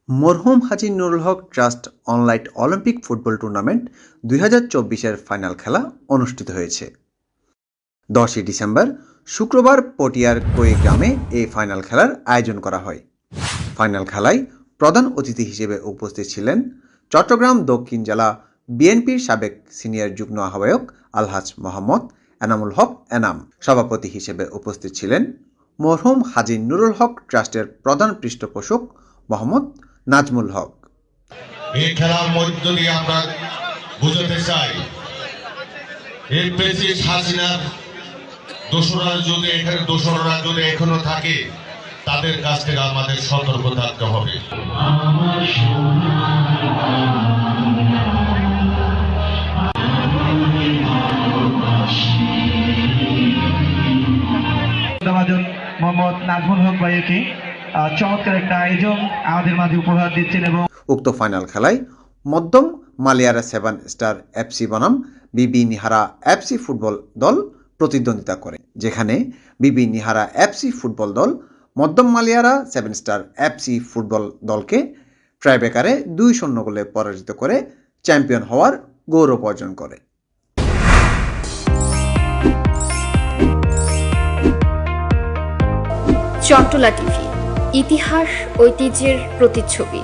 মরহুম Haji Nurul Haque trust online Olympic football tournament 2024-এর final খেলা অনুষ্ঠিত হয়েছে। 10 ডিসেম্বর শুক্রবার পটিয়ার কোয়ে গ্রামে এই ফাইনাল খেলার আয়োজন করা হয়। ফাইনাল খেলায় প্রধান অতিথি হিসেবে উপস্থিত ছিলেন চট্টগ্রাম দক্ষিণ জেলা বিএনপির সাবেক সিনিয়র যুগ্ম আহ্বায়ক আলহাজ মোহাম্মদ এনামুল হক এনাম। সভাপতি হিসেবে উপস্থিত ছিলেন মরহুম হাজী নুরুল হক ট্রাস্টের প্রধান পৃষ্ঠপোষক মোহাম্মদ নাজমুল হক। এই খেলার মধ্য দিয়ে আমরা বুঝাতে চাই, এই প্রেসিডেন্ট হাসিনার দোসররা যদি এখনো থাকে, তাদের কাছ থেকে আমাদের সতর্ক থাকতে হবে। মোহাম্মদ নাজমুল হক ভাইকে চমৎকার একটা আয়োজন আমাদের মাঝে উপহার দিচ্ছেন। এবং উক্ত ফাইনাল খেলায় মধ্যম মালিয়ারা 7 স্টার এফসি বনাম বিবি নিহারা এফসি ফুটবল দল প্রতিদ্বন্দ্বিতা করে, যেখানে বিবি নিহারা এফসি ফুটবল দল মধ্যম মালিয়ারা 7 স্টার এফসি ফুটবল দলকে ট্রাইব্রেকারে 2-0 গোলে পরাজিত করে চ্যাম্পিয়ন হওয়ার গৌরব অর্জন করে। চট্টলা টিভি, ইতিহাস ঐতিহ্যের প্রতিচ্ছবি।